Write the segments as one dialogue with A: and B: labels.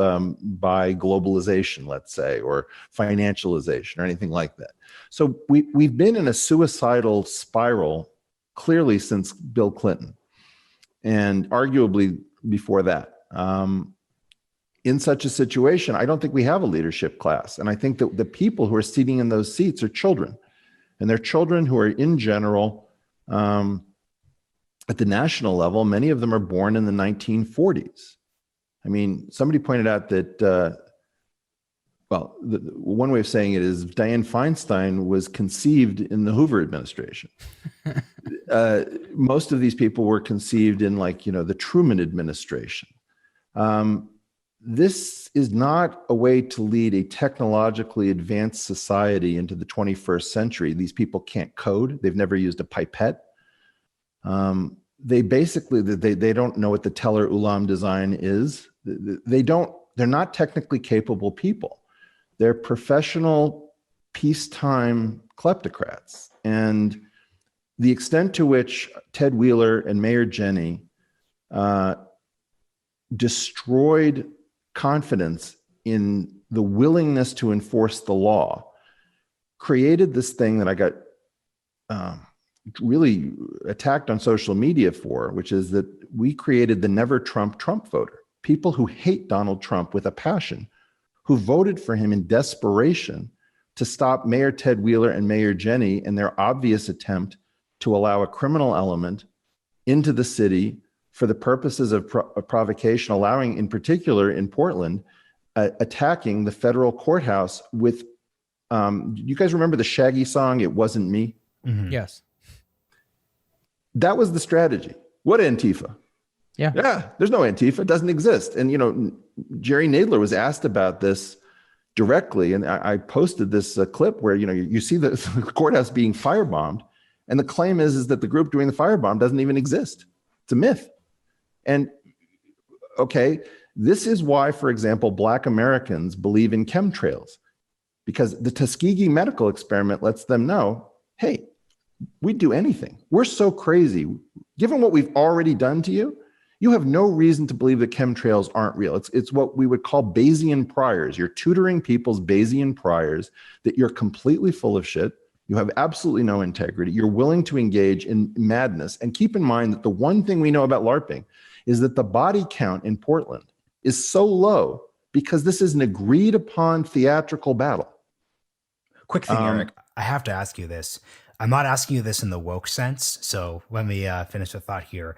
A: by globalization, let's say, or financialization or anything like that. So we've been in a suicidal spiral clearly since Bill Clinton, and arguably before that. In such a situation, I don't think we have a leadership class. And I think that the people who are sitting in those seats are children. And they're children who are, in general, at the national level, many of them are born in the 1940s. I mean, somebody pointed out that, one way of saying it is Dianne Feinstein was conceived in the Hoover administration. Most of these people were conceived in the Truman administration. This is not a way to lead a technologically advanced society into the 21st century. These people can't code. They've never used a pipette. They don't know what the Teller-Ulam design is. They're not technically capable people. They're professional peacetime kleptocrats. And the extent to which Ted Wheeler and Mayor Jenny destroyed confidence in the willingness to enforce the law created this thing that I got really attacked on social media for, which is that we created the never Trump voter, people who hate Donald Trump with a passion, who voted for him in desperation to stop Mayor Ted Wheeler and Mayor Jenny in their obvious attempt to allow a criminal element into the city for the purposes of provocation, allowing, in particular in Portland, attacking the federal courthouse with, you guys remember the Shaggy song, It Wasn't Me?
B: Mm-hmm. Yes.
A: That was the strategy. What Antifa? Yeah, there's no Antifa. It doesn't exist. And, Jerry Nadler was asked about this directly. And I posted this clip where, you see the courthouse being firebombed. And the claim is that the group doing the firebomb doesn't even exist. It's a myth. And okay, this is why, for example, Black Americans believe in chemtrails, because the Tuskegee medical experiment lets them know, hey, we'd do anything. We're so crazy. Given what we've already done to you, you have no reason to believe that chemtrails aren't real. It's what we would call Bayesian priors. You're tutoring people's Bayesian priors that you're completely full of shit. You have absolutely no integrity. You're willing to engage in madness. And keep in mind that the one thing we know about LARPing is that the body count in Portland is so low because this is an agreed upon theatrical battle.
C: Quick thing, Eric, I have to ask you this. I'm not asking you this in the woke sense. So let me finish the thought here.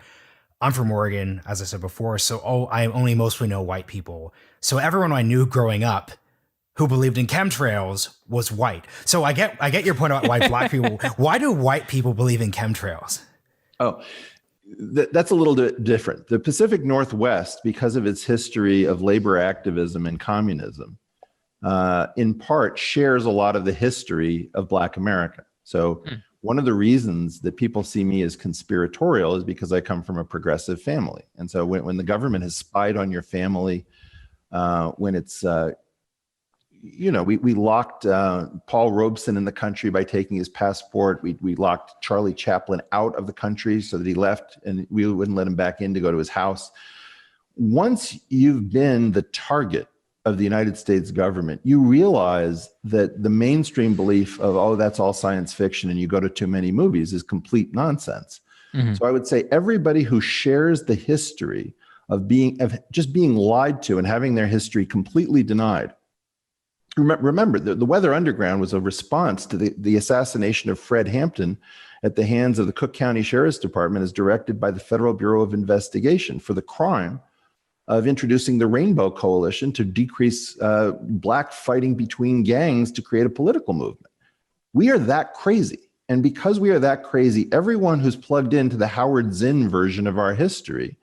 C: I'm from Oregon, as I said before. So I only mostly know white people. So everyone I knew growing up who believed in chemtrails was white. So I get your point about why black people. Why do white people believe in chemtrails?
A: Oh, that's a little bit different. The Pacific Northwest, because of its history of labor activism and communism, in part shares a lot of the history of Black America. So one of the reasons that people see me as conspiratorial is because I come from a progressive family. And so when the government has spied on your family, when it's we locked Paul Robeson in the country by taking his passport. We locked Charlie Chaplin out of the country so that he left and we wouldn't let him back in to go to his house. Once you've been the target of the United States government, you realize that the mainstream belief of, oh, that's all science fiction and you go to too many movies is complete nonsense. Mm-hmm. So I would say everybody who shares the history of just being lied to and having their history completely denied. Remember, the Weather Underground was a response to the assassination of Fred Hampton at the hands of the Cook County Sheriff's Department as directed by the Federal Bureau of Investigation for the crime of introducing the Rainbow Coalition to decrease black fighting between gangs to create a political movement. We are that crazy. And because we are that crazy, everyone who's plugged into the Howard Zinn version of our history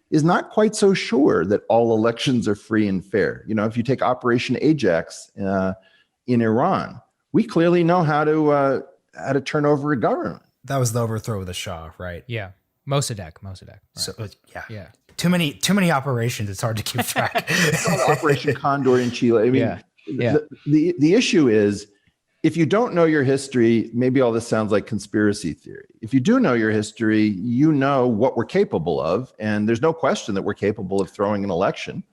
A: is not quite so sure that all elections are free and fair. If you take Operation Ajax in Iran, we clearly know how to turn over a government.
C: That was the overthrow of the Shah, right?
B: Yeah, Mossadegh. Right.
C: So yeah. Too many operations. It's hard to keep track.
A: Operation Condor in Chile. I mean, the issue is, if you don't know your history, maybe all this sounds like conspiracy theory. If you do know your history, you know what we're capable of. And there's no question that we're capable of throwing an election.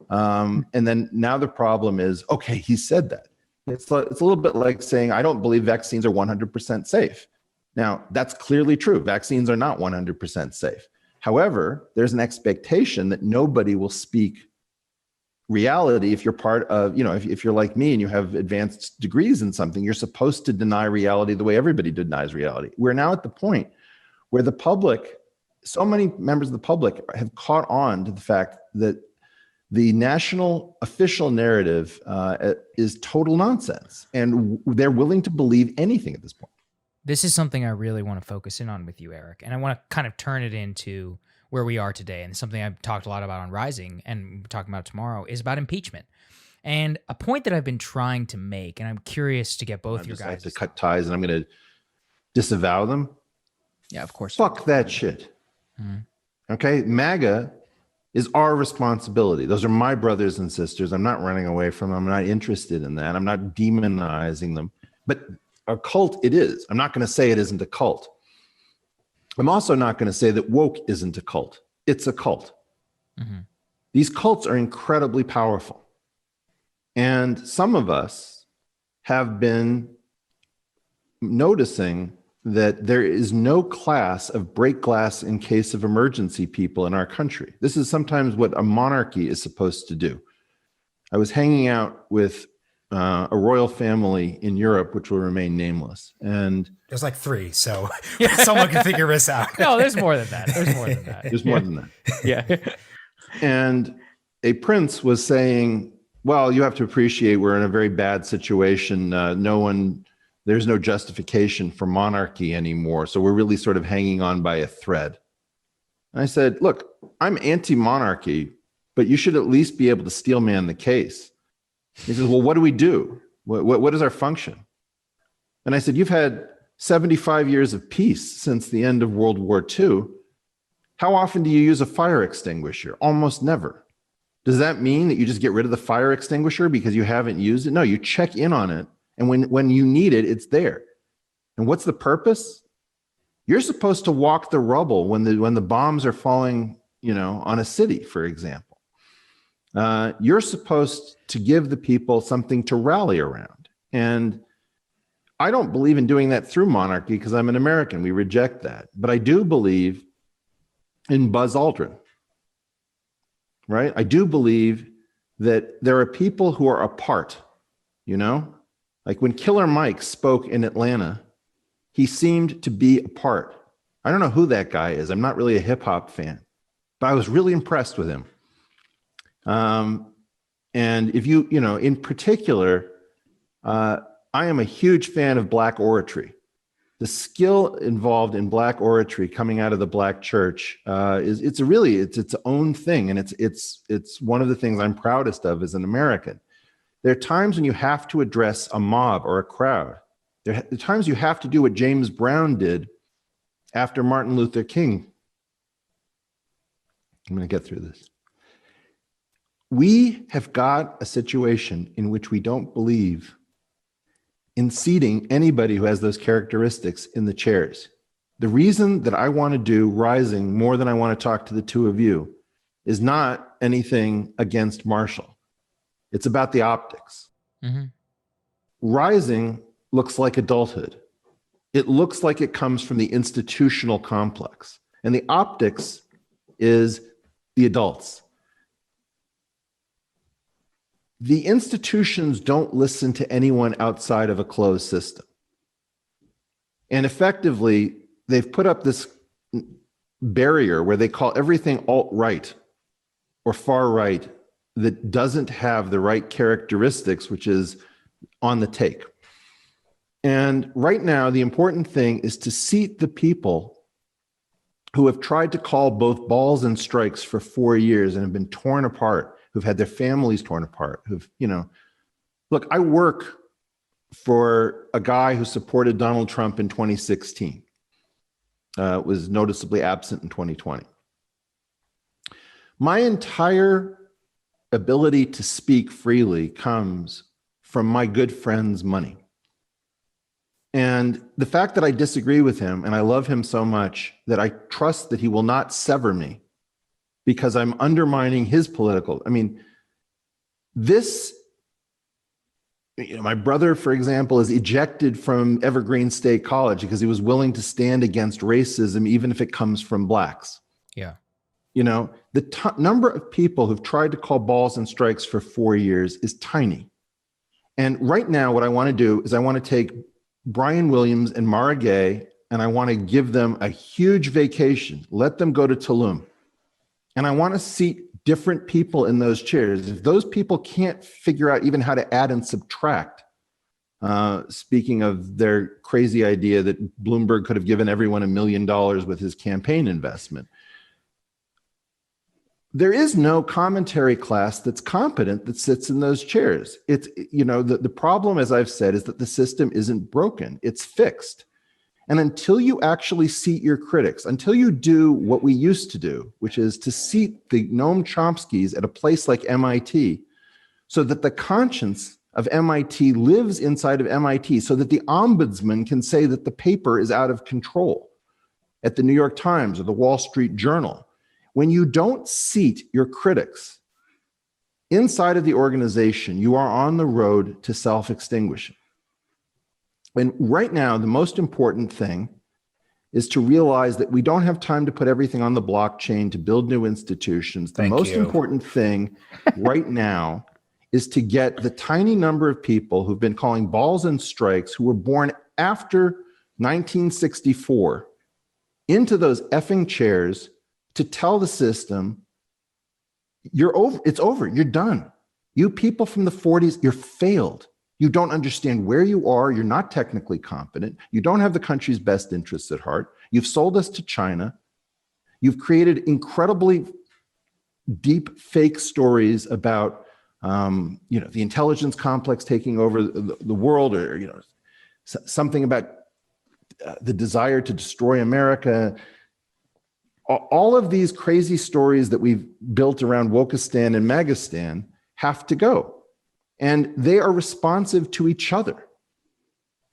A: And then now the problem is, okay, he said that. It's a little bit like saying, I don't believe vaccines are 100% safe. Now, that's clearly true. Vaccines are not 100% safe. However, there's an expectation that nobody will speak reality. If you're part of, if you're like me and you have advanced degrees in something, you're supposed to deny reality the way everybody denies reality. We're now at the point where the public, so many members of the public have caught on to the fact that the national official narrative is total nonsense, and they're willing to believe anything at this point.
B: This is something I really want to focus in on with you, Eric, and I want to kind of turn it into where we are today. And something I've talked a lot about on Rising, and we're talking about tomorrow, is about impeachment. And a point that I've been trying to make, and I'm curious to get both your guys.
A: I have to cut ties, and I'm going to disavow them.
B: Yeah, of course.
A: Fuck that shit. Mm-hmm. Okay, MAGA is our responsibility. Those are my brothers and sisters. I'm not running away from them. I'm not interested in that. I'm not demonizing them. But a cult it is. I'm not going to say it isn't a cult. I'm also not going to say that woke isn't a cult. It's a cult. Mm-hmm. These cults are incredibly powerful. And some of us have been noticing that there is no class of break glass in case of emergency people in our country. This is sometimes what a monarchy is supposed to do. I was hanging out with a royal family in Europe, which will remain nameless. And
C: there's like 3, so someone can figure this out.
B: No, there's more than that.
A: There's more than that.
B: Yeah.
A: And a prince was saying, well, you have to appreciate we're in a very bad situation. There's no justification for monarchy anymore. So we're really sort of hanging on by a thread. And I said, look, I'm anti-monarchy, but you should at least be able to steel man the case. He says, well, what do we do? What is our function? And I said, you've had 75 years of peace since the end of World War II. How often do you use a fire extinguisher? Almost never. Does that mean that you just get rid of the fire extinguisher because you haven't used it? No, you check in on it. And when you need it, it's there. And what's the purpose? You're supposed to walk the rubble when the bombs are falling, on a city, for example. You're supposed to give the people something to rally around. And I don't believe in doing that through monarchy because I'm an American. We reject that. But I do believe in Buzz Aldrin, right? I do believe that there are people who are apart, Like when Killer Mike spoke in Atlanta, he seemed to be apart. I don't know who that guy is. I'm not really a hip hop fan, but I was really impressed with him. And if you in particular, I am a huge fan of Black oratory. The skill involved in Black oratory coming out of the Black church is it's its own thing, and it's one of the things I'm proudest of as an American. There are times when you have to address a mob or a crowd. There are times you have to do what James Brown did after Martin Luther King. I'm going to get through this. We have got a situation in which we don't believe in seating anybody who has those characteristics in the chairs. The reason that I want to do Rising more than I want to talk to the two of you is not anything against Marshall. It's about the optics. Mm-hmm. Rising looks like adulthood. It looks like it comes from the institutional complex. And the optics is the adults. The institutions don't listen to anyone outside of a closed system. And effectively, they've put up this barrier where they call everything alt-right or far-right that doesn't have the right characteristics, which is on the take. And right now, the important thing is to seat the people who have tried to call both balls and strikes for 4 years and have been torn apart, who've had their families torn apart, look, I work for a guy who supported Donald Trump in 2016, was noticeably absent in 2020. My entire ability to speak freely comes from my good friend's money. And the fact that I disagree with him and I love him so much that I trust that he will not sever me because I'm undermining his political. I mean, This, my brother, for example, is ejected from Evergreen State College because he was willing to stand against racism, even if it comes from blacks.
B: Yeah.
A: The number of people who've tried to call balls and strikes for 4 years is tiny. And right now, what I want to do is I want to take Brian Williams and Mara Gay, and I want to give them a huge vacation. Let them go to Tulum. And I want to seat different people in those chairs. If those people can't figure out even how to add and subtract, speaking of their crazy idea that Bloomberg could have given everyone $1 million with his campaign investment, there is no commentary class that's competent that sits in those chairs. It's, the problem, as I've said, is that the system isn't broken, it's fixed. And until you actually seat your critics, until you do what we used to do, which is to seat the Noam Chomskys at a place like MIT, so that the conscience of MIT lives inside of MIT, so that the ombudsman can say that the paper is out of control at the New York Times or the Wall Street Journal. When you don't seat your critics inside of the organization, you are on the road to self-extinguishing. And right now, the most important thing is to realize that we don't have time to put everything on the blockchain to build new institutions. The most important thing right now is to get the tiny number of people who've been calling balls and strikes, who were born after 1964, into those effing chairs to tell the system, you're over, it's over, you're done. You people from the 40s, you're failed. You don't understand where you are. You're not technically competent. You don't have the country's best interests at heart. You've sold us to China. You've created incredibly deep fake stories about, the intelligence complex taking over the world, or, something about the desire to destroy America. All of these crazy stories that we've built around Wokistan and Magistan have to go. And they are responsive to each other.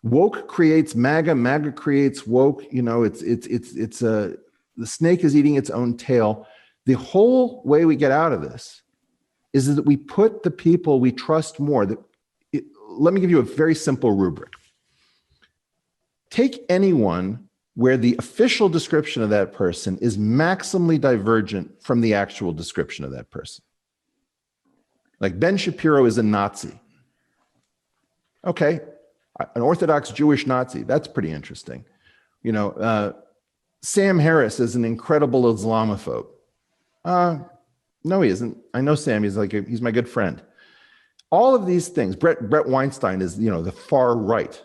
A: Woke creates MAGA, MAGA creates woke. The snake is eating its own tail. The whole way we get out of this is that we put the people we trust more. Let me give you a very simple rubric. Take anyone where the official description of that person is maximally divergent from the actual description of that person. Like Ben Shapiro is a Nazi. Okay, an Orthodox Jewish Nazi. That's pretty interesting. Sam Harris is an incredible Islamophobe. No, he isn't. I know Sam. He's my good friend. All of these things. Brett Weinstein is, the far right.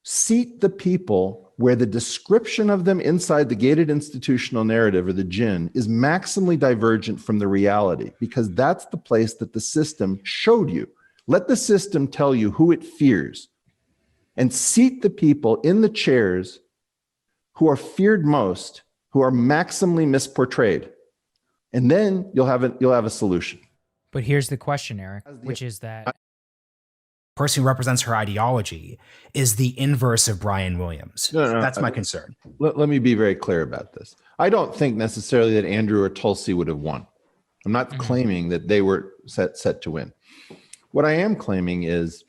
A: Seat the people where the description of them inside the gated institutional narrative, or the GIN, is maximally divergent from the reality, because that's the place that the system showed you. Let the system tell you who it fears, and seat the people in the chairs who are feared most, who are maximally misportrayed. And then you'll have a solution.
B: But here's the question, Eric, which is that
C: person who represents her ideology is the inverse of Brian Williams. No, that's my concern.
A: Let me be very clear about this. I don't think necessarily that Andrew or Tulsi would have won. I'm not claiming that they were set to win. What I am claiming is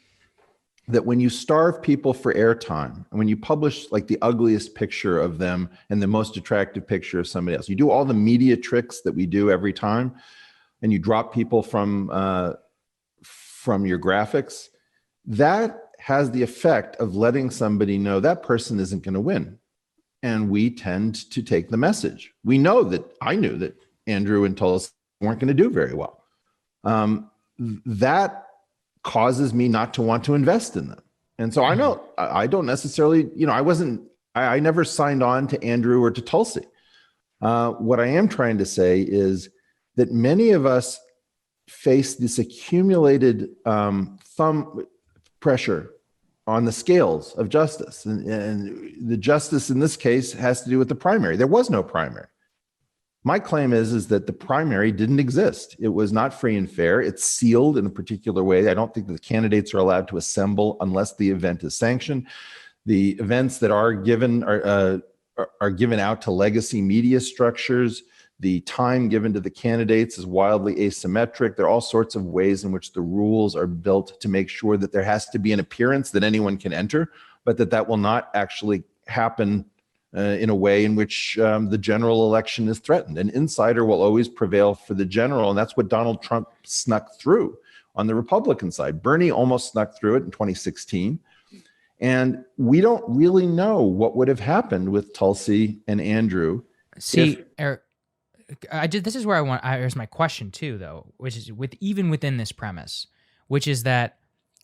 A: that when you starve people for airtime, and when you publish like the ugliest picture of them and the most attractive picture of somebody else, you do all the media tricks that we do every time, and you drop people from your graphics, that has the effect of letting somebody know that person isn't going to win. And we tend to take the message. I knew that Andrew and Tulsi weren't going to do very well. That causes me not to want to invest in them. And so I know I don't necessarily, I never signed on to Andrew or to Tulsi. What I am trying to say is that many of us face this accumulated thumb pressure on the scales of justice. And the justice in this case has to do with the primary. There was no primary. My claim is that the primary didn't exist. It was not free and fair. It's sealed in a particular way. I don't think that the candidates are allowed to assemble unless the event is sanctioned. The events that are given are given out to legacy media structures. The time given to the candidates is wildly asymmetric. There are all sorts of ways in which the rules are built to make sure that there has to be an appearance that anyone can enter, but that will not actually happen in a way in which the general election is threatened. An insider will always prevail for the general, and that's what Donald Trump snuck through on the Republican side. Bernie almost snuck through it in 2016. And we don't really know what would have happened with Tulsi and Andrew.
B: See, Eric, this is where here's my question too, though, which is even within this premise, which is that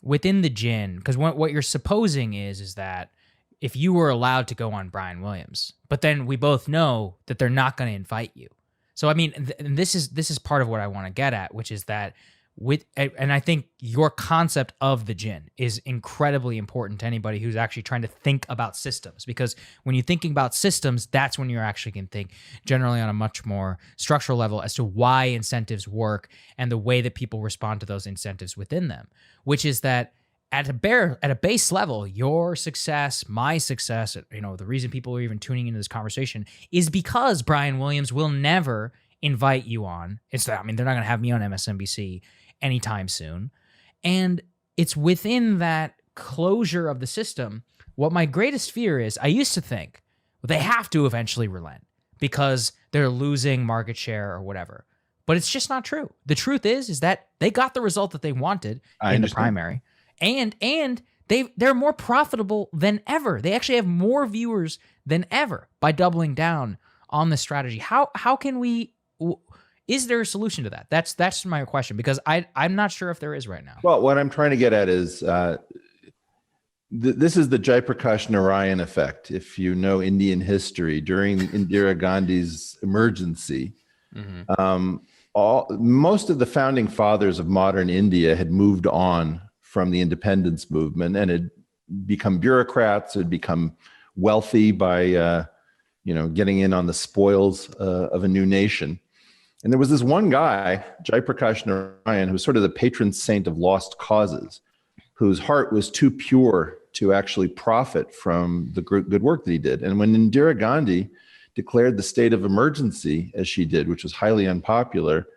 B: within the gin, because what you're supposing is that if you were allowed to go on Brian Williams, but then we both know that they're not going to invite you. So I mean, this is part of what I want to get at, which is that and I think your concept of the gin is incredibly important to anybody who's actually trying to think about systems, because when you're thinking about systems, that's when you're actually can think generally on a much more structural level as to why incentives work and the way that people respond to those incentives within them, which is that at a base level, your success, my success, the reason people are even tuning into this conversation is because Brian Williams will never invite you on. They're not going to have me on MSNBC anytime soon. And it's within that closure of the system. What my greatest fear is, I used to think, well, they have to eventually relent because they're losing market share or whatever. But it's just not true. The truth is that they got the result that they wanted in the primary. And they're more profitable than ever. They actually have more viewers than ever by doubling down on this strategy. How can we? Is there a solution to that? That's my question, because I'm not sure if there is right now.
A: Well, what I'm trying to get at is this is the Jayaprakash Narayan effect. If you know Indian history, during Indira Gandhi's emergency, most of the founding fathers of modern India had moved on from the independence movement and had become bureaucrats, had become wealthy by getting in on the spoils of a new nation. And there was this one guy, Jayaprakash Narayan, who was sort of the patron saint of lost causes, whose heart was too pure to actually profit from the good work that he did. And when Indira Gandhi declared the state of emergency, as she did, which was highly unpopular,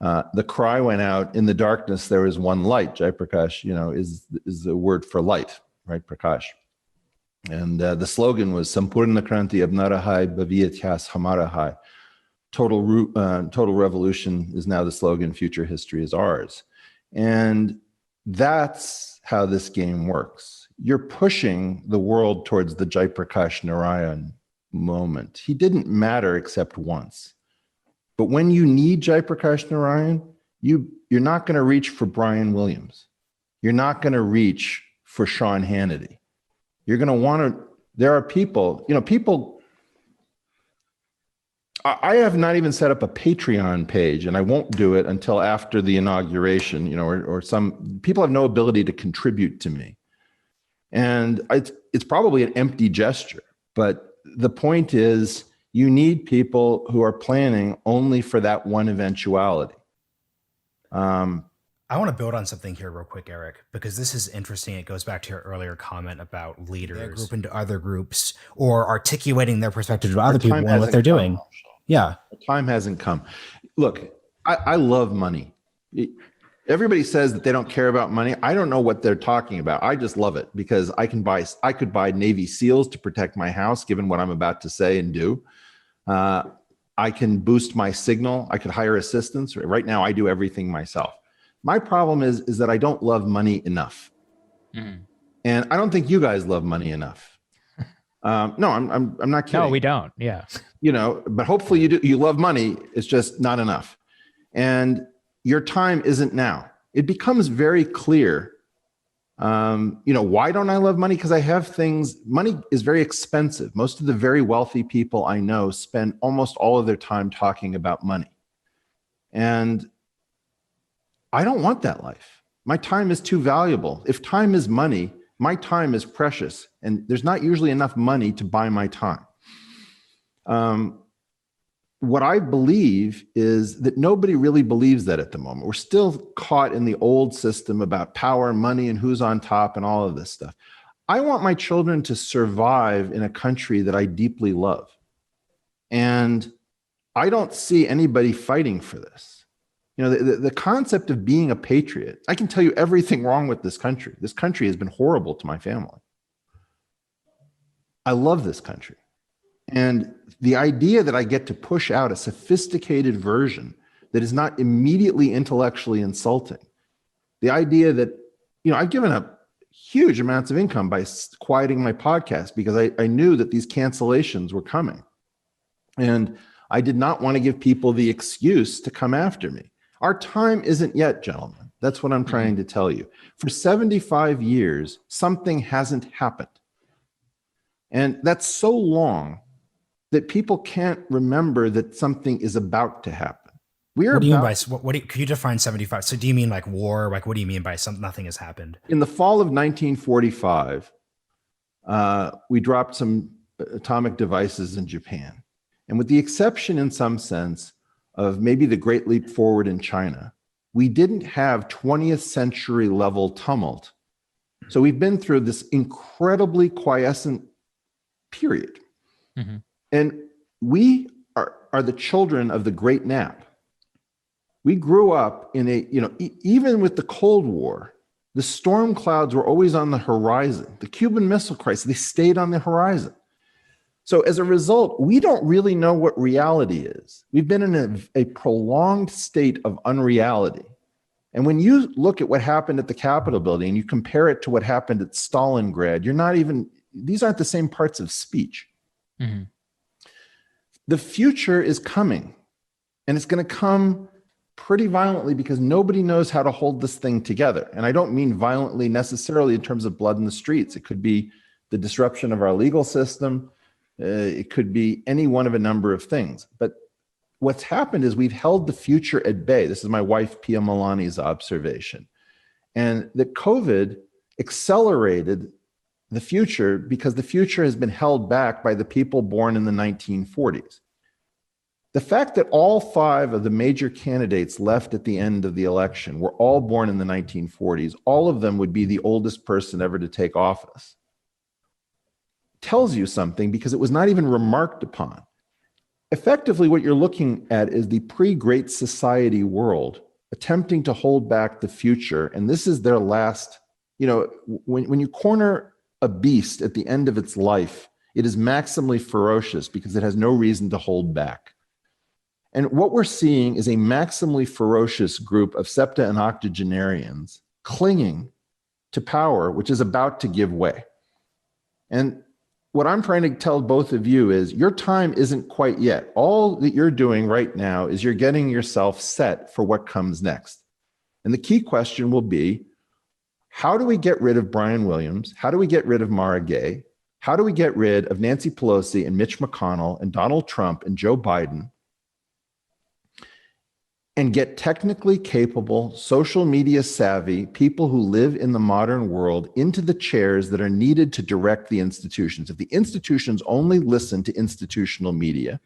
A: the cry went out, in the darkness there is one light. Jayaprakash, is the word for light, right? Prakash. And the slogan was Sampurna Kranti Abna Rahai Bhavi Ityas Hamara Hai. Total revolution is now the slogan, future history is ours. And that's how this game works. You're pushing the world towards the Jayaprakash Narayan moment. He didn't matter except once. But when you need Jayaprakash Narayan, you're not going to reach for Brian Williams. You're not going to reach for Sean Hannity. You're going to want to, there are people, I have not even set up a Patreon page, and I won't do it until after the inauguration, or some people have no ability to contribute to me. And it's probably an empty gesture, but the point is, you need people who are planning only for that one eventuality.
C: I want to build on something here real quick, Eric, because this is interesting. It goes back to your earlier comment about leaders group into other groups or articulating their perspective to other people and what they're doing. Yeah.
A: The time hasn't come. Look, I love money. Everybody says that they don't care about money. I don't know what they're talking about. I just love it because I could buy Navy SEALs to protect my house, given what I'm about to say and do. I can boost my signal. I could hire assistants. Right now, I do everything myself. My problem is that I don't love money enough. And I don't think you guys love money enough. No, I'm not kidding.
B: No, we don't. Yeah.
A: But hopefully you do. You love money. It's just not enough. And your time isn't now. It becomes very clear. Why don't I love money? Because I have things. Money is very expensive. Most of the very wealthy people I know spend almost all of their time talking about money. And I don't want that life. My time is too valuable. If time is money, my time is precious. And there's not usually enough money to buy my time. What I believe is that nobody really believes that at the moment. We're still caught in the old system about power, money, and who's on top and all of this stuff. I want my children to survive in a country that I deeply love. And I don't see anybody fighting for this. You know, the concept of being a patriot, I can tell you everything wrong with this country. This country has been horrible to my family. I love this country. And the idea that I get to push out a sophisticated version that is not immediately intellectually insulting, the idea that, you know, I've given up huge amounts of income by quieting my podcast because I knew that these cancellations were coming. And I did not want to give people the excuse to come after me. Our time isn't yet, gentlemen. That's what I'm trying to tell you. For 75 years, something hasn't happened. And that's so long that people can't remember that something is about to happen.
C: What do you mean by, could you define 75? So do you mean like war? Like, what do you mean by nothing has happened?
A: In the fall of 1945, we dropped some atomic devices in Japan. And with the exception, in some sense, of maybe the Great Leap Forward in China, we didn't have 20th century level tumult. So we've been through this incredibly quiescent period. Mm-hmm. And we are the children of the Great Nap. We grew up in a, you know, even with the Cold War, the storm clouds were always on the horizon. The Cuban Missile Crisis, they stayed on the horizon. So as a result, we don't really know what reality is. We've been in a prolonged state of unreality. And when you look at what happened at the Capitol building and you compare it to what happened at Stalingrad, these aren't the same parts of speech. Mm-hmm. The future is coming, and it's going to come pretty violently because nobody knows how to hold this thing together. And I don't mean violently necessarily in terms of blood in the streets. It could be the disruption of our legal system. It could be any one of a number of things. But what's happened is we've held the future at bay. This is my wife, Pia Milani's observation. And that COVID accelerated the future because the future has been held back by the people born in the 1940s. The fact that all 5 of the major candidates left at the end of the election were all born in the 1940s, all of them would be the oldest person ever to take office, tells you something because it was not even remarked upon. Effectively, what you're looking at is the pre-Great Society world attempting to hold back the future. And this is their last, you know, when you corner a beast at the end of its life, it is maximally ferocious because it has no reason to hold back. And what we're seeing is a maximally ferocious group of septa and octogenarians clinging to power, which is about to give way. And what I'm trying to tell both of you is your time isn't quite yet. All that you're doing right now is you're getting yourself set for what comes next. And the key question will be, how do we get rid of Brian Williams? How do we get rid of Mara Gay? How do we get rid of Nancy Pelosi and Mitch McConnell and Donald Trump and Joe Biden and get technically capable, social media savvy people who live in the modern world into the chairs that are needed to direct the institutions? If the institutions only listen to institutional media,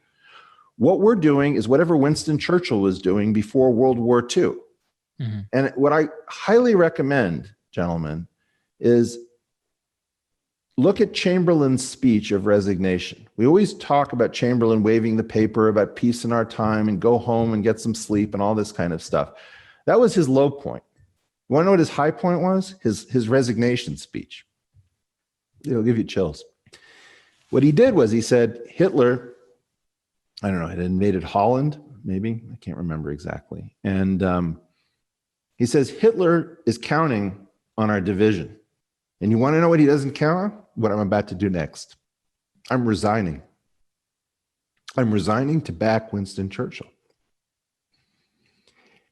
A: what we're doing is whatever Winston Churchill was doing before World War II. Mm-hmm. And what I highly recommend, gentlemen, is look at Chamberlain's speech of resignation. We always talk about Chamberlain waving the paper about peace in our time and go home and get some sleep and all this kind of stuff. That was his low point. You want to know what his high point was? His resignation speech. It'll give you chills. What he did was he said Hitler, I don't know, had invaded Holland, maybe. I can't remember exactly. And he says Hitler is counting on our division. And you want to know what he doesn't count on? What I'm about to do next. I'm resigning. I'm resigning to back Winston Churchill.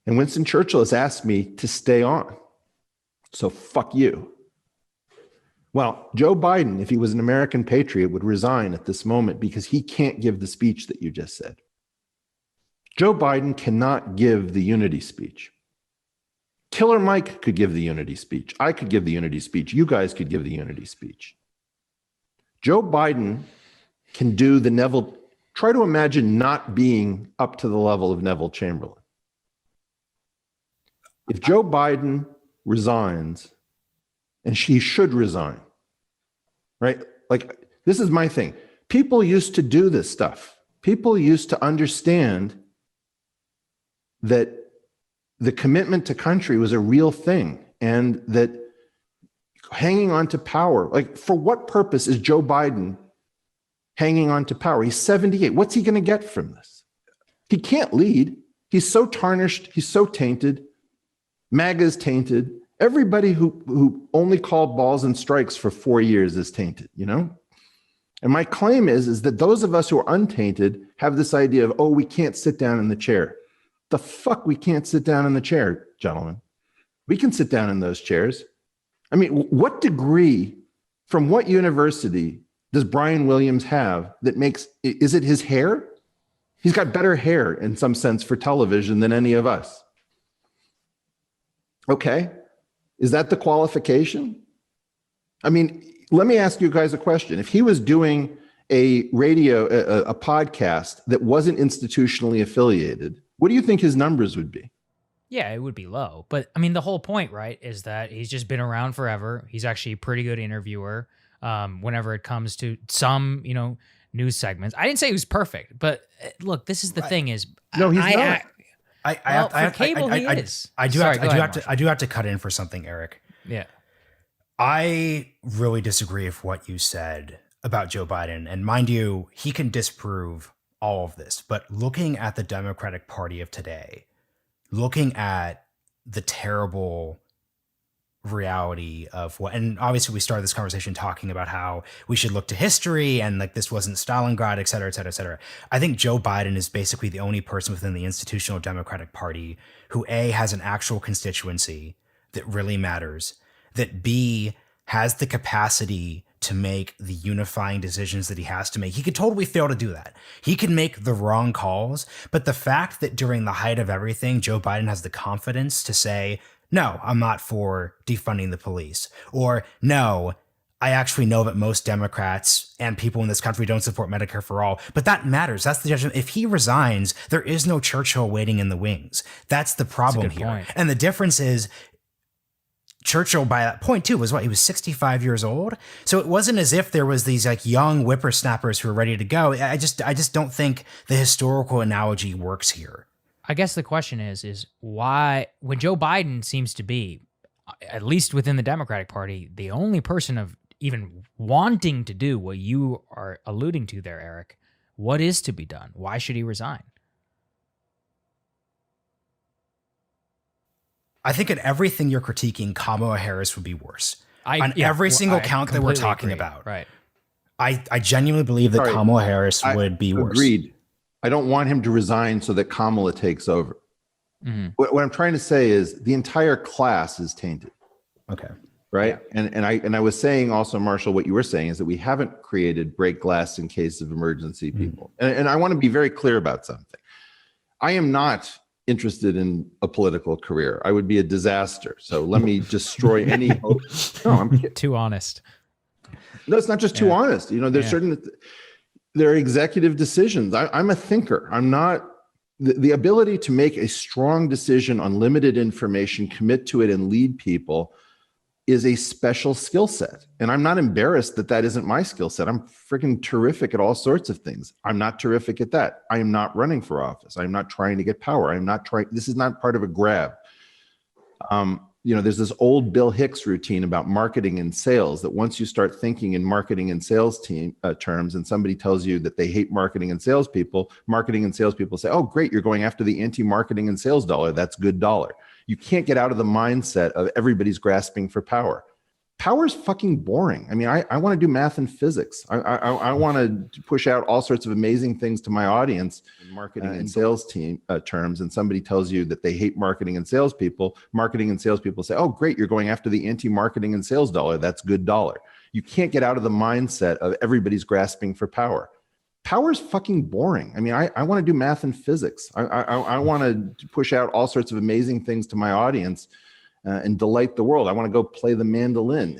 A: And Winston Churchill has asked me to stay on. So fuck you. Well, Joe Biden, if he was an American patriot, would resign at this moment because he can't give the speech that you just said. Joe Biden cannot give the unity speech. Killer Mike could give the unity speech. I could give the unity speech. You guys could give the unity speech. Joe Biden can do the Neville. Try to imagine not being up to the level of Neville Chamberlain. If Joe Biden resigns, and she should resign, right? Like, this is my thing. People used to do this stuff people used to understand that the commitment to country was a real thing, and that hanging on to power, like, for what purpose is Joe Biden hanging on to power? He's 78. What's he going to get from this? He can't lead. He's so tarnished. He's so tainted. MAGA's tainted. Everybody who only called balls and strikes for 4 years is tainted, you know? And my claim is that those of us who are untainted have this idea of, oh, we can't sit down in the chair. The fuck we can't sit down in the chair, gentlemen. We can sit down in those chairs. I mean, what degree from what university does Brian Williams have that makes, is it his hair? He's got better hair in some sense for television than any of us. Okay. Is that the qualification? I mean, let me ask you guys a question. If he was doing a podcast that wasn't institutionally affiliated, what do you think his numbers would be?
B: Yeah, it would be low. But I mean, the whole point, right, is that he's just been around forever. He's actually a pretty good interviewer whenever it comes to some, news segments. I didn't say he was perfect, but look, this is the thing is,
A: no, he's not.
C: I do have to cut in for something, Eric.
B: Yeah.
C: I really disagree with what you said about Joe Biden. And mind you, he can disprove all of this. But looking at the Democratic Party of today, looking at the terrible reality of what, and obviously we started this conversation talking about how we should look to history and like this wasn't Stalingrad, et cetera, et cetera, et cetera. I think Joe Biden is basically the only person within the institutional Democratic Party who A, has an actual constituency that really matters, that B, has the capacity to make the unifying decisions that he has to make. He could totally fail to do that. He could make the wrong calls, but the fact that during the height of everything, Joe Biden has the confidence to say, no, I'm not for defunding the police, or no, I actually know that most Democrats and people in this country don't support Medicare for all, but that matters. That's the judgment. If he resigns, there is no Churchill waiting in the wings. That's the problem here. Point. And the difference is Churchill by that point too was he was 65 years old. So it wasn't as if there was these like young whippersnappers who were ready to go. I just don't think the historical analogy works here.
B: I guess the question is why, when Joe Biden seems to be, at least within the Democratic Party, the only person of even wanting to do what you are alluding to there, Eric, what is to be done? Why should he resign?
C: I think in everything you're critiquing, Kamala Harris would be worse. Every single count that we're talking about.
B: Right.
C: I genuinely believe that Kamala Harris would be worse.
A: Agreed. I don't want him to resign so that Kamala takes over. Mm-hmm. What I'm trying to say is the entire class is tainted.
C: Okay.
A: Right. Yeah. And I was saying also, Marshall, what you were saying is that we haven't created break glass in case of emergency people. Mm-hmm. And I want to be very clear about something. I am not interested in a political career. I would be a disaster. So let me destroy any hope. No, I'm kidding.
B: Too honest.
A: No, it's not just too honest. There's certain, there are executive decisions. I'm a thinker. I'm not, the ability to make a strong decision on limited information, commit to it and lead people is a special skill set. And I'm not embarrassed that isn't my skill set. I'm freaking terrific at all sorts of things. I'm not terrific at that. I am not running for office. I'm not trying to get power. This is not part of a grab. There's this old Bill Hicks routine about marketing and sales that once you start thinking in marketing and sales terms and somebody tells you that they hate marketing and salespeople say, oh, great, you're going after the anti-marketing and sales dollar. That's good dollar. You can't get out of the mindset of everybody's grasping for power. Power is fucking boring. I mean, I want to do math and physics. I want to push out all sorts of amazing things to my audience in marketing and sales terms. And somebody tells you that they hate marketing and salespeople say, oh, great, you're going after the anti-marketing and sales dollar. That's good dollar. You can't get out of the mindset of everybody's grasping for power. Power is fucking boring. I mean, I want to do math and physics. I want to push out all sorts of amazing things to my audience and delight the world. I want to go play the mandolin.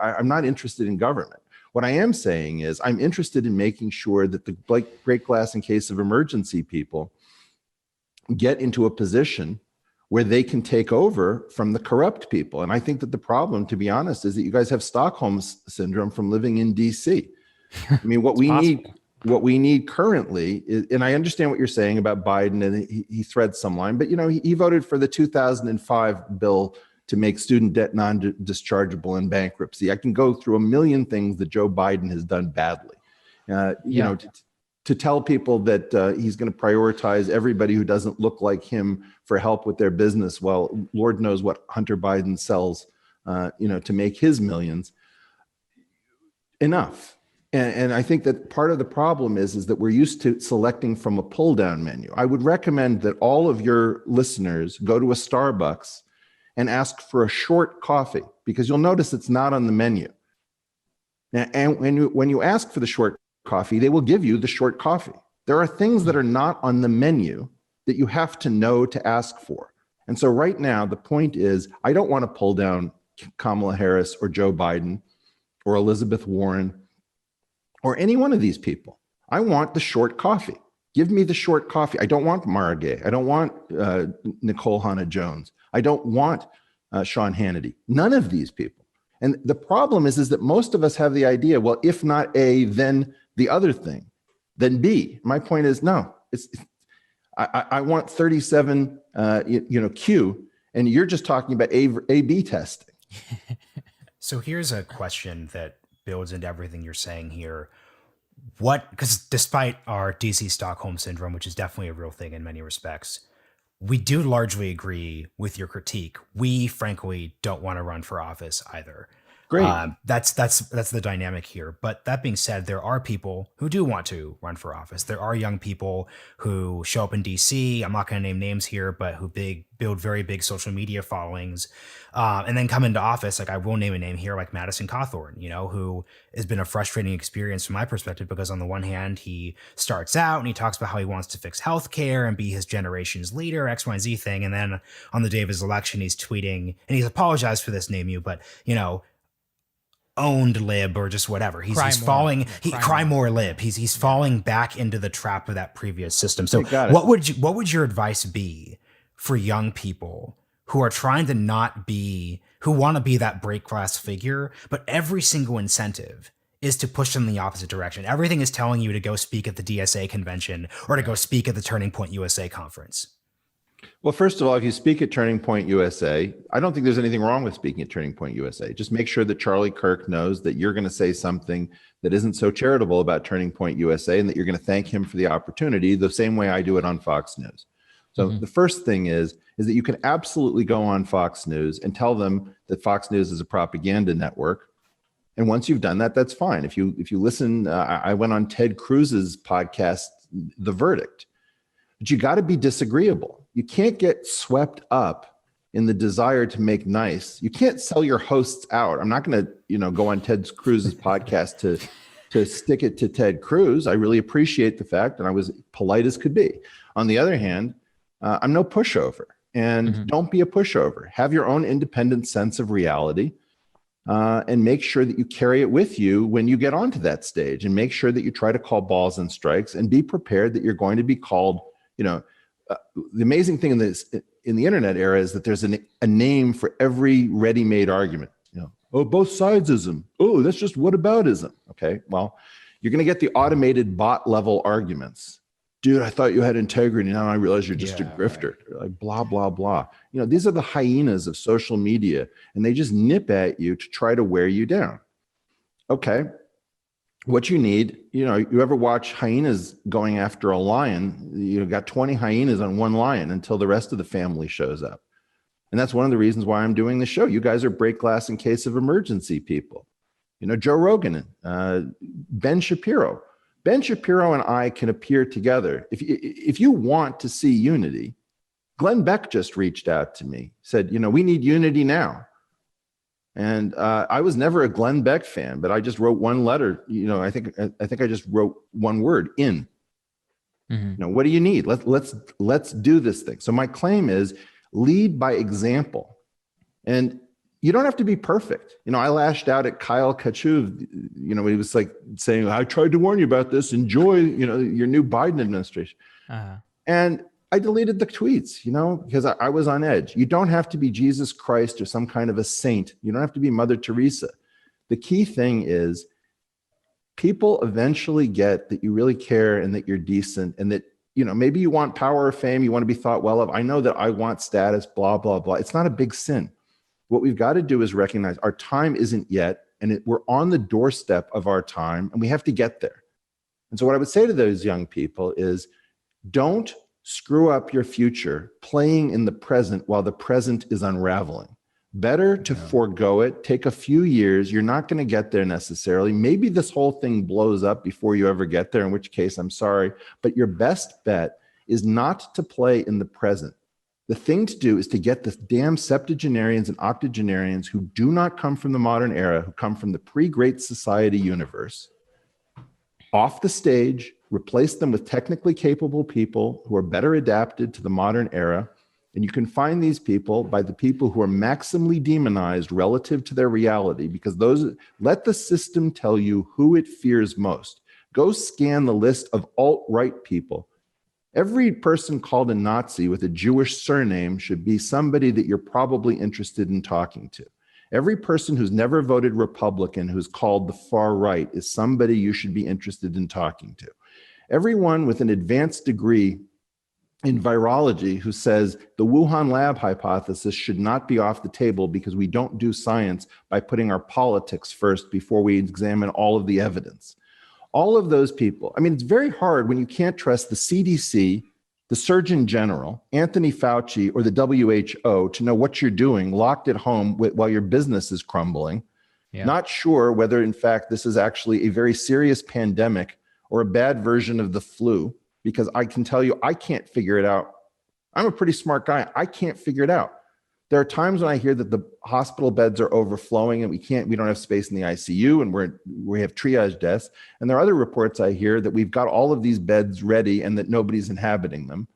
A: I'm not interested in government. What I am saying is I'm interested in making sure that the break glass in case of emergency people get into a position where they can take over from the corrupt people. And I think that the problem, to be honest, is that you guys have Stockholm syndrome from living in DC. I mean, what we need, what we need currently is, and I understand what you're saying about Biden, and he threads some line, but he voted for the 2005 bill to make student debt non-dischargeable in bankruptcy. I can go through a million things that Joe Biden has done badly. To tell people that he's going to prioritize everybody who doesn't look like him for help with their business. Well, Lord knows what Hunter Biden sells, to make his millions. Enough. And I think that part of the problem is that we're used to selecting from a pull-down menu. I would recommend that all of your listeners go to a Starbucks and ask for a short coffee, because you'll notice it's not on the menu. And when you ask for the short coffee, they will give you the short coffee. There are things that are not on the menu that you have to know to ask for. And so right now, the point is, I don't want to pull down Kamala Harris or Joe Biden or Elizabeth Warren or any one of these people. I want the short coffee. Give me the short coffee. I don't want Mara Gay. I don't want Nicole Hannah-Jones. I don't want Sean Hannity. None of these people. And the problem is that most of us have the idea, well, if not A, then the other thing, then B. My point is, no, I want 37, Q, and you're just talking about A/B testing.
C: So here's a question that builds into everything you're saying here. Because despite our DC Stockholm syndrome, which is definitely a real thing in many respects, we do largely agree with your critique. We frankly don't want to run for office either.
A: Great.
C: That's the dynamic here. But that being said, there are people who do want to run for office. There are young people who show up in DC. I'm not going to name names here, but who build very big social media followings, and then come into office. Like, I will name a name here, like Madison Cawthorn, who has been a frustrating experience from my perspective, because on the one hand, he starts out and he talks about how he wants to fix healthcare and be his generation's leader, X, Y, and Z thing. And then on the day of his election, he's tweeting, and he's apologized for this, name you, but owned lib or just whatever. He's falling. Cry more lib. He's falling back into the trap of that previous system. So what would your advice be for young people who are trying to who want to be that break glass figure, but every single incentive is to push them in the opposite direction? Everything is telling you to go speak at the DSA convention or to go speak at the Turning Point USA conference.
A: Well, first of all, if you speak at Turning Point USA, I don't think there's anything wrong with speaking at Turning Point USA. Just make sure that Charlie Kirk knows that you're going to say something that isn't so charitable about Turning Point USA, and that you're going to thank him for the opportunity the same way I do it on Fox News. So the first thing is that you can absolutely go on Fox News and tell them that Fox News is a propaganda network. And once you've done that, that's fine. If you listen, I went on Ted Cruz's podcast, The Verdict. But you got to be disagreeable. You can't get swept up in the desire to make nice. You can't sell your hosts out. I'm not going to, go on Ted Cruz's podcast to stick it to Ted Cruz. I really appreciate the fact, and I was polite as could be. On the other hand, I'm no pushover, and don't be a pushover. Have your own independent sense of reality, and make sure that you carry it with you when you get onto that stage, and make sure that you try to call balls and strikes, and be prepared that you're going to be called. The amazing thing in the internet era is that there's a name for every ready-made argument. Oh, both sidesism. Oh, that's just whataboutism. Okay, well, you're going to get the automated bot level arguments. Dude, I thought you had integrity. Now I realize you're just a grifter. Right. Like blah, blah, blah. These are the hyenas of social media, and they just nip at you to try to wear you down. Okay. What you need, you ever watch hyenas going after a lion? Got 20 hyenas on one lion until the rest of the family shows up. And that's one of the reasons why I'm doing the show. You guys are break glass in case of emergency people. Joe Rogan, Ben Shapiro. Ben Shapiro and I can appear together. If you want to see unity, Glenn Beck just reached out to me, said, we need unity now. And I was never a Glenn Beck fan, but I just wrote one letter. I think I just wrote one word, in. What do you need? Let's do this thing. So my claim is lead by example, and you don't have to be perfect. I lashed out at Kyle Kachuv. He was like saying, "I tried to warn you about this. Enjoy, your new Biden administration." And I deleted the tweets, because I was on edge. You don't have to be Jesus Christ or some kind of a saint. You don't have to be Mother Teresa. The key thing is people eventually get that you really care and that you're decent and that, maybe you want power or fame, you want to be thought well of. I know that I want status, blah, blah, blah. It's not a big sin. What we've got to do is recognize our time isn't yet, and we're on the doorstep of our time, and we have to get there. And so what I would say to those young people is, don't screw up your future playing in the present while the present is unraveling. Better to forego it, take a few years. You're not going to get there necessarily. Maybe this whole thing blows up before you ever get there, in which case I'm sorry. But your best bet is not to play in the present. The thing to do is to get the damn septuagenarians and octogenarians who do not come from the modern era, who come from the pre-Great Society universe, off the stage, replace them with technically capable people who are better adapted to the modern era. And you can find these people by the people who are maximally demonized relative to their reality, because let the system tell you who it fears most. Go scan the list of alt-right people. Every person called a Nazi with a Jewish surname should be somebody that you're probably interested in talking to. Every person who's never voted Republican who's called the far right is somebody you should be interested in talking to. Everyone with an advanced degree in virology who says the Wuhan lab hypothesis should not be off the table because we don't do science by putting our politics first before we examine all of the evidence. All of those people, it's very hard when you can't trust the CDC, the Surgeon General, Anthony Fauci, or the WHO to know what you're doing locked at home while your business is crumbling, not sure whether in fact this is actually a very serious pandemic or a bad version of the flu. Because I can tell you, I can't figure it out. I'm a pretty smart guy. I can't figure it out. There are times when I hear that the hospital beds are overflowing and we don't have space in the ICU and we have triage deaths. And there are other reports I hear that we've got all of these beds ready and that nobody's inhabiting them.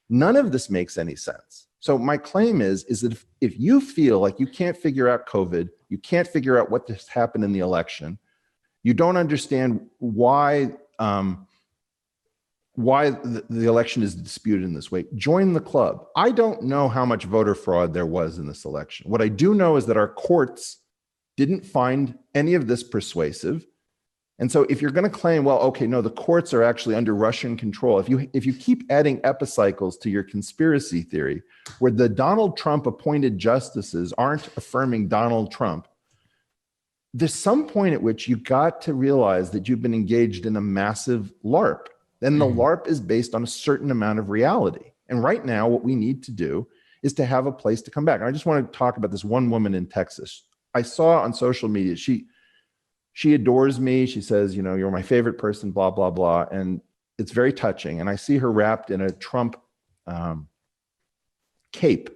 A: None of this makes any sense. So my claim is that if you feel like you can't figure out COVID, you can't figure out what just happened in the election, you don't understand why the election is disputed in this way, join the club. I don't know how much voter fraud there was in this election. What I do know is that our courts didn't find any of this persuasive. And so if you're going to claim, well, okay, no, the courts are actually under Russian control. If you keep adding epicycles to your conspiracy theory, where the Donald Trump appointed justices aren't affirming Donald Trump, there's some point at which you got to realize that you've been engaged in a massive LARP. Then the LARP is based on a certain amount of reality. And right now, what we need to do is to have a place to come back. And I just want to talk about this one woman in Texas. I saw on social media, she adores me. She says, you're my favorite person, blah, blah, blah. And it's very touching. And I see her wrapped in a Trump cape,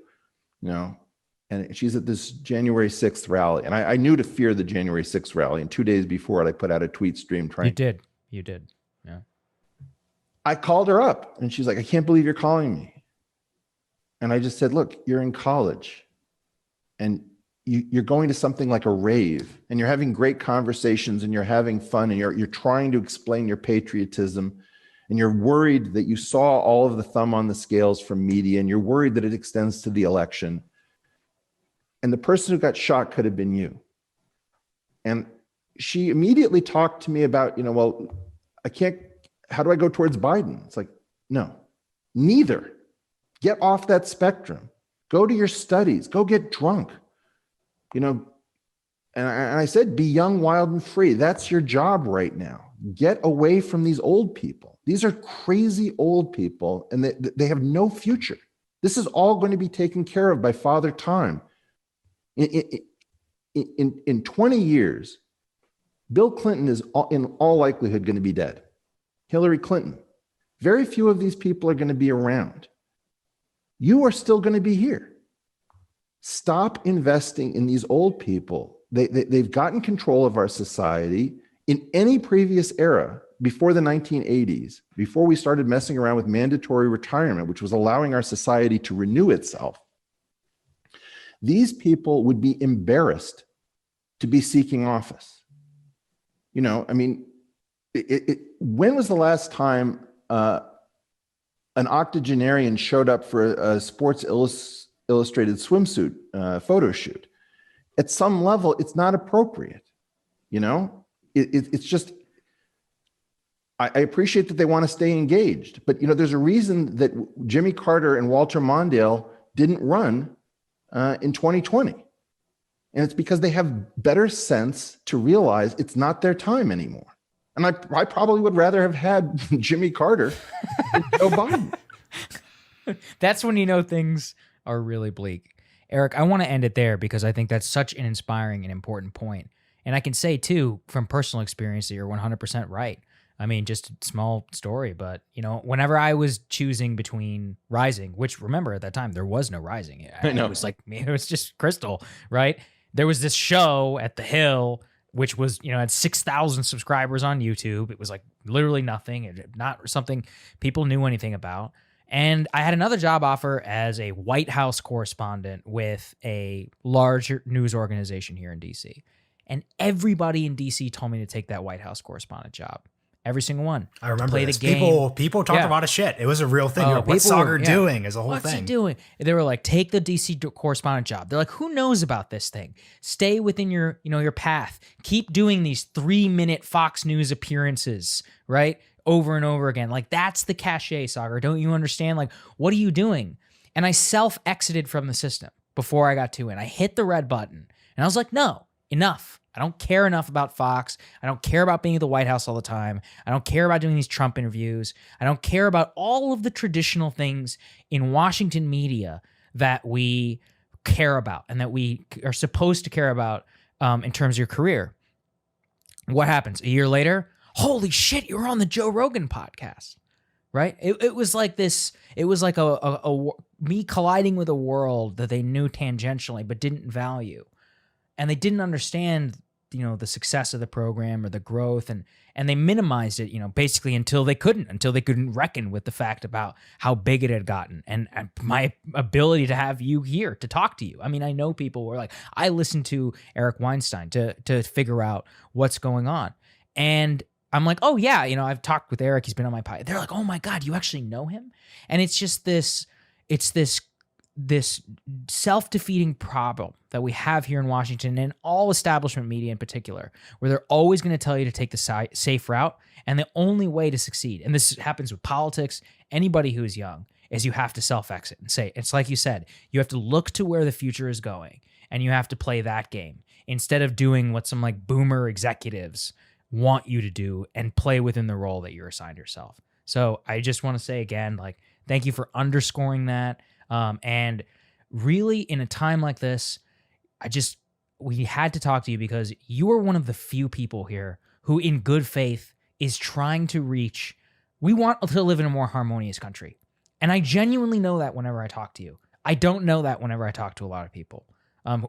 A: and she's at this January 6th rally. And I knew to fear the January 6th rally. And 2 days before it, I put out a tweet stream trying.
B: You did. Yeah.
A: I called her up and she's like, I can't believe you're calling me. And I just said, look, you're in college and you're going to something like a rave and you're having great conversations and you're having fun and you're trying to explain your patriotism and you're worried that you saw all of the thumb on the scales from media and you're worried that it extends to the election. And the person who got shot could have been you. And she immediately talked to me about, well, how do I go towards Biden? It's like, no, neither. Get off that spectrum. Go to your studies. Go get drunk. And I said, be young, wild, and free. That's your job right now. Get away from these old people. These are crazy old people, and they have no future. This is all going to be taken care of by Father Time. In 20 years, Bill Clinton is in all likelihood going to be dead. Hillary Clinton. Very few of these people are going to be around. You are still going to be here. Stop investing in these old people. They've gotten control of our society. In any previous era, before the 1980s, before we started messing around with mandatory retirement, which was allowing our society to renew itself, these people would be embarrassed to be seeking office. When was the last time an octogenarian showed up for a Sports Illustrated swimsuit photo shoot? At some level, it's not appropriate. It's just I appreciate that they want to stay engaged, but there's a reason that Jimmy Carter and Walter Mondale didn't run in 2020. And it's because they have better sense to realize it's not their time anymore. And I probably would rather have had Jimmy Carter than Joe Biden.
B: That's when you know things are really bleak. Eric, I want to end it there because I think that's such an inspiring and important point. And I can say, too, from personal experience that you're 100% right. I mean, just a small story, but, whenever I was choosing between Rising, which, remember, at that time, there was no Rising.
A: I know.
B: It was just Crystal, right? There was this show at The Hill, which was, had 6,000 subscribers on YouTube. It was like literally nothing, not something people knew anything about. And I had another job offer as a White House correspondent with a larger news organization here in DC. And everybody in DC told me to take that White House correspondent job. Every single one.
C: I remember
B: play
C: this.
B: The game.
C: People talked a lot of shit. It was a real thing. What's Sagar doing is a whole thing.
B: What's he doing? They were like, take the DC correspondent job. They're like, who knows about this thing? Stay within your, your path. Keep doing these 3-minute Fox News appearances, right? Over and over again. Like, that's the cachet, Sagar. Don't you understand? Like, what are you doing? And I self-exited from the system before I got too in. I hit the red button and I was like, no, enough. I don't care enough about Fox. I don't care about being at the White House all the time. I don't care about doing these Trump interviews. I don't care about all of the traditional things in Washington media that we care about and that we are supposed to care about in terms of your career. What happens? A year later, holy shit, you were on the Joe Rogan podcast, right? It was like this. It was like me colliding with a world that they knew tangentially but didn't value. And they didn't understand, the success of the program or the growth, and they minimized it, basically until they couldn't reckon with the fact about how big it had gotten and my ability to have you here to talk to you. I mean, I know people were like, I listened to Eric Weinstein to figure out what's going on. And I'm like, oh yeah, I've talked with Eric. He's been on my podcast. They're like, oh my God, you actually know him? And it's just this self-defeating problem that we have here in Washington and all establishment media in particular, where they're always going to tell you to take the safe route. And the only way to succeed, and this happens with politics, anybody who is young, is you have to self-exit and say, it's like you said, you have to look to where the future is going and you have to play that game instead of doing what some like boomer executives want you to do and play within the role that you're assigned yourself. So I just want to say again, like, thank you for underscoring that. And really, in a time like this, we had to talk to you because you are one of the few people here who, in good faith, is trying to reach. We want to live in a more harmonious country. And I genuinely know that whenever I talk to you. I don't know that whenever I talk to a lot of people.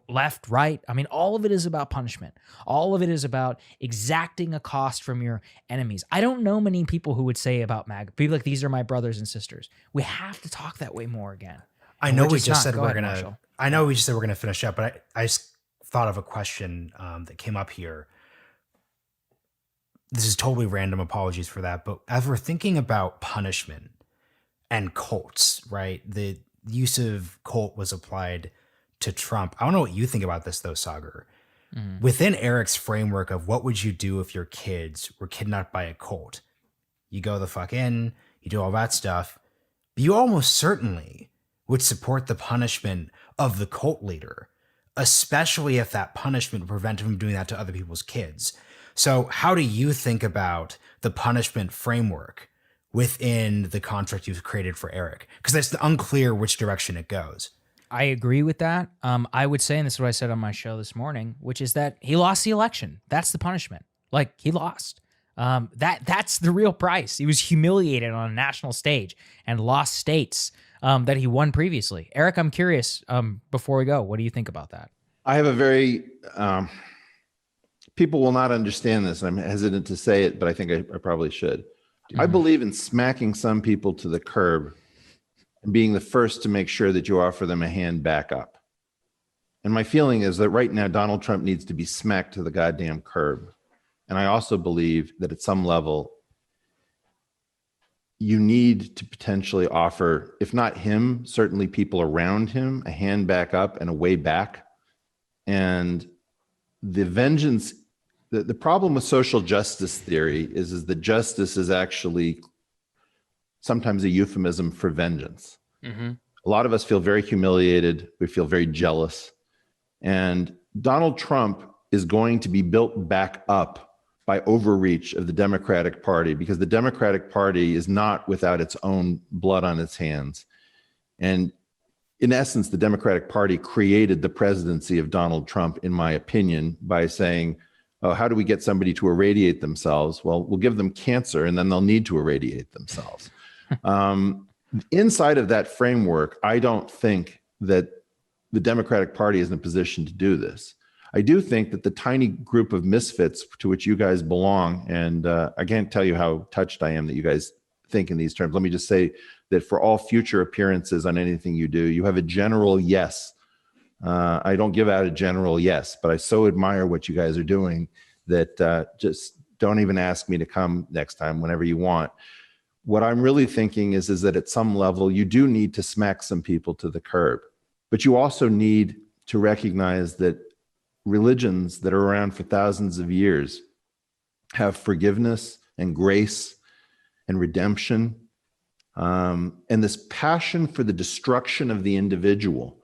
B: Left, right. I mean, all of it is about punishment. All of it is about exacting a cost from your enemies. I don't know many people who would say about MAGA, people like, these are my brothers and sisters. We have to talk that way more again.
C: I know we just said we're gonna finish up, but I just thought of a question that came up here. This is totally random. Apologies for that. But as we're thinking about punishment and cults, right? The use of cult was applied to Trump. I don't know what you think about this though, Sagar. Mm-hmm. Within Eric's framework of what would you do if your kids were kidnapped by a cult? You go the fuck in, you do all that stuff, but you almost certainly would support the punishment of the cult leader, especially if that punishment prevented him from doing that to other people's kids. So how do you think about the punishment framework within the contract you've created for Eric? Because it's unclear which direction it goes.
B: I agree with that. I would say, and this is what I said on my show this morning, which is that he lost the election. That's the punishment. Like, he lost. That's the real price. He was humiliated on a national stage and lost states that he won previously. Eric, I'm curious, before we go, what do you think about that?
A: I have a very, people will not understand this. I'm hesitant to say it, but I think I probably should. Mm-hmm. I believe in smacking some people to the curb and being the first to make sure that you offer them a hand back up. And my feeling is that right now, Donald Trump needs to be smacked to the goddamn curb. And I also believe that at some level, you need to potentially offer, if not him, certainly people around him, a hand back up and a way back. And the vengeance the problem with social justice theory is that justice is actually sometimes a euphemism for vengeance. Mm-hmm. A lot of us feel very humiliated. We feel very jealous. And Donald Trump is going to be built back up by overreach of the Democratic Party, because the Democratic Party is not without its own blood on its hands. And in essence, the Democratic Party created the presidency of Donald Trump, in my opinion, by saying, oh, how do we get somebody to irradiate themselves? Well, we'll give them cancer and then they'll need to irradiate themselves. Inside of that framework, I don't think that the Democratic Party is in a position to do this. I do think that the tiny group of misfits to which you guys belong, and I can't tell you how touched I am that you guys think in these terms. Let me just say that for all future appearances on anything you do, you have a general yes. I don't give out a general yes, but I so admire what you guys are doing that just don't even ask me to come next time whenever you want. What I'm really thinking is that at some level, you do need to smack some people to the curb, but you also need to recognize that religions that are around for thousands of years have forgiveness and grace and redemption, and this passion for the destruction of the individual,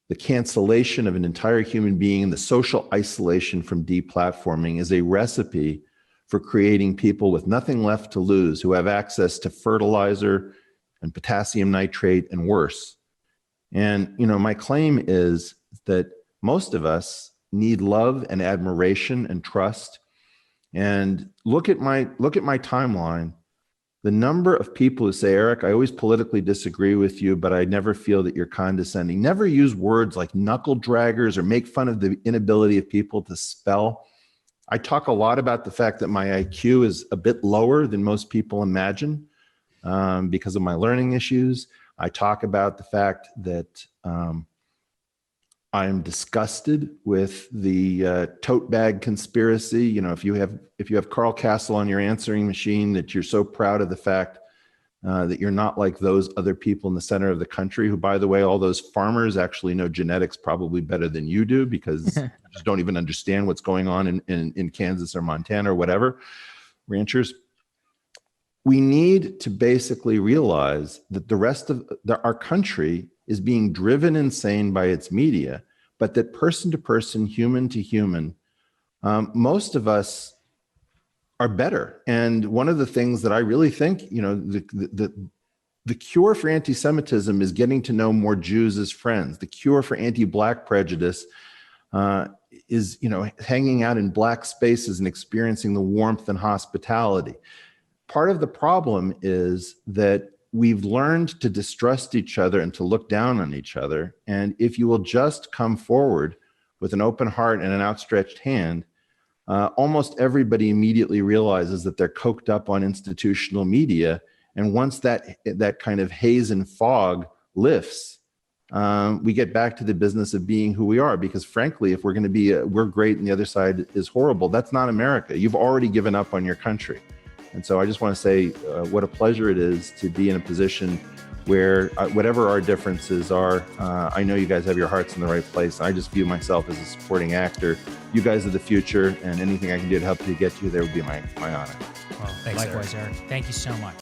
A: the cancellation of an entire human being, and the social isolation from deplatforming is a recipe for creating people with nothing left to lose, who have access to fertilizer and potassium nitrate and worse. And, you know, my claim is that most of us need love and admiration and trust. And look at my timeline. The number of people who say, Eric, I always politically disagree with you, but I never feel that you're condescending. Never use words like knuckle draggers or make fun of the inability of people to spell. I talk a lot about the fact that my IQ is a bit lower than most people imagine because of my learning issues. I talk about the fact that I'm disgusted with the tote bag conspiracy. You know, if you have Carl Castle on your answering machine, that you're so proud of the fact that you're not like those other people in the center of the country, who, by the way, all those farmers actually know genetics probably better than you do, because you just don't even understand what's going on in Kansas or Montana or whatever, ranchers. We need to basically realize that the rest of our country is being driven insane by its media, but that person to person, human to human, most of us are better. And one of the things that I really think, you know, the cure for anti-Semitism is getting to know more Jews as friends. The cure for anti-Black prejudice is, you know, hanging out in Black spaces and experiencing the warmth and hospitality. Part of the problem is that we've learned to distrust each other and to look down on each other. And if you will just come forward with an open heart and an outstretched hand, almost everybody immediately realizes that they're coked up on institutional media. And once that kind of haze and fog lifts, we get back to the business of being who we are. Because frankly, if we're going to be, we're great and the other side is horrible, that's not America. You've already given up on your country. And so I just want to say what a pleasure it is to be in a position where whatever our differences are, I know you guys have your hearts in the right place. I just view myself as a supporting actor. You guys are the future, and anything I can do to help you get you there would be my honor.
B: Well, thanks, likewise, Eric. Thank you so much.